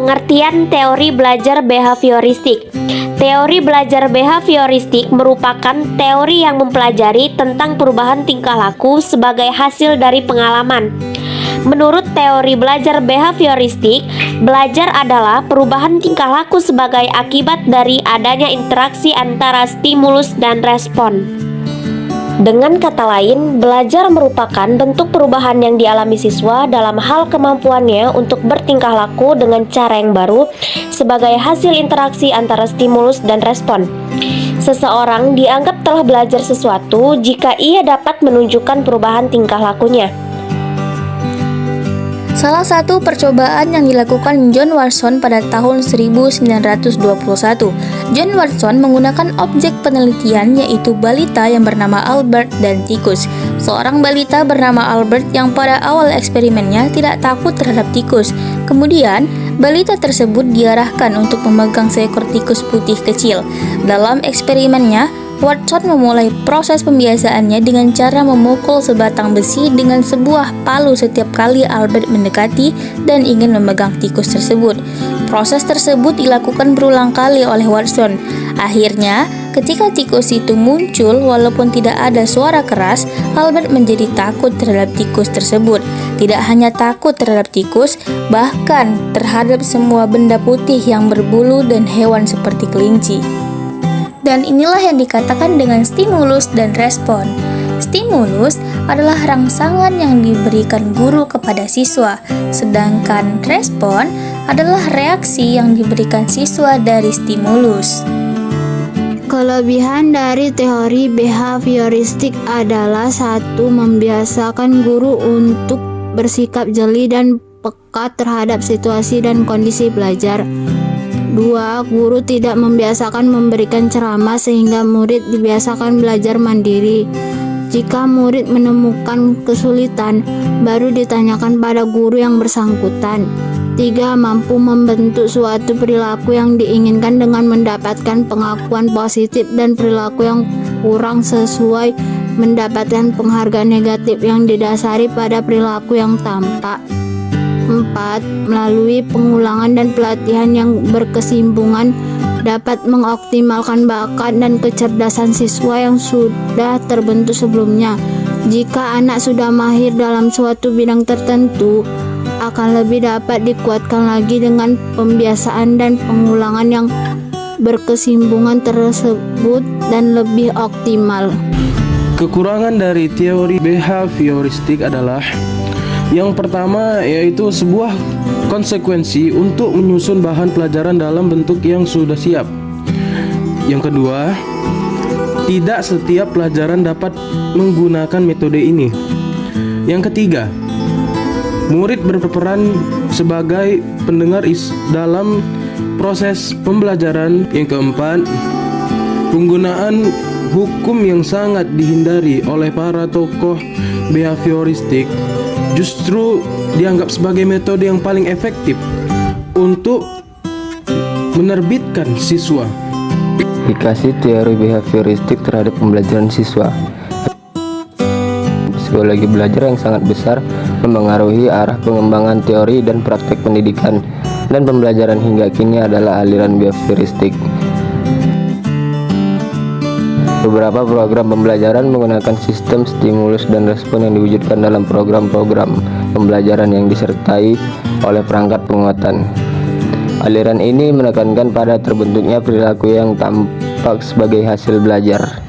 Pengertian teori belajar behavioristik. Teori belajar behavioristik merupakan teori yang mempelajari tentang perubahan tingkah laku sebagai hasil dari pengalaman. Menurut teori belajar behavioristik, belajar adalah perubahan tingkah laku sebagai akibat dari adanya interaksi antara stimulus dan respon. Dengan kata lain, belajar merupakan bentuk perubahan yang dialami siswa dalam hal kemampuannya untuk bertingkah laku dengan cara yang baru sebagai hasil interaksi antara stimulus dan respon. Seseorang dianggap telah belajar sesuatu jika ia dapat menunjukkan perubahan tingkah lakunya. Salah satu percobaan yang dilakukan John Watson pada tahun 1921. John Watson menggunakan objek penelitian yaitu balita yang bernama Albert dan tikus. Seorang balita bernama Albert yang pada awal eksperimennya tidak takut terhadap tikus. Kemudian, balita tersebut diarahkan untuk memegang seekor tikus putih kecil. Dalam eksperimennya, Watson memulai proses pembiasaannya dengan cara memukul sebatang besi dengan sebuah palu setiap kali Albert mendekati dan ingin memegang tikus tersebut. Proses tersebut dilakukan berulang kali oleh Watson. Akhirnya, ketika tikus itu muncul walaupun tidak ada suara keras, Albert menjadi takut terhadap tikus tersebut. Tidak hanya takut terhadap tikus, bahkan terhadap semua benda putih yang berbulu dan hewan seperti kelinci. Dan inilah yang dikatakan dengan stimulus dan respon. Stimulus adalah rangsangan yang diberikan guru kepada siswa, sedangkan respon adalah reaksi yang diberikan siswa dari stimulus. Kelebihan dari teori behavioristik adalah 1. Membiasakan guru untuk bersikap jeli dan peka terhadap situasi dan kondisi belajar. 2. Guru tidak membiasakan memberikan ceramah sehingga murid dibiasakan belajar mandiri. Jika murid menemukan kesulitan, baru ditanyakan pada guru yang bersangkutan. 3. Mampu membentuk suatu perilaku yang diinginkan dengan mendapatkan pengakuan positif dan perilaku yang kurang sesuai mendapatkan penghargaan negatif yang didasari pada perilaku yang tampak. 4. Melalui pengulangan dan pelatihan yang berkesinambungan dapat mengoptimalkan bakat dan kecerdasan siswa yang sudah terbentuk sebelumnya. Jika anak sudah mahir dalam suatu bidang tertentu, akan lebih dapat dikuatkan lagi dengan pembiasaan dan pengulangan yang berkesinambungan tersebut dan lebih optimal. Kekurangan dari teori behavioristik adalah yang pertama, yaitu sebuah konsekuensi untuk menyusun bahan pelajaran dalam bentuk yang sudah siap. Yang kedua, tidak setiap pelajaran dapat menggunakan metode ini. Yang ketiga, murid berperan sebagai pendengar dalam proses pembelajaran. Yang keempat, penggunaan hukum yang sangat dihindari oleh para tokoh behavioristik justru dianggap sebagai metode yang paling efektif untuk menerbitkan siswa. Aplikasi teori behavioristik terhadap pembelajaran siswa. Psikologi belajar yang sangat besar memengaruhi arah pengembangan teori dan praktek pendidikan dan pembelajaran hingga kini adalah aliran behavioristik. Beberapa program pembelajaran menggunakan sistem stimulus dan respon yang diwujudkan dalam program-program pembelajaran yang disertai oleh perangkat penguatan. Aliran ini menekankan pada terbentuknya perilaku yang tampak sebagai hasil belajar.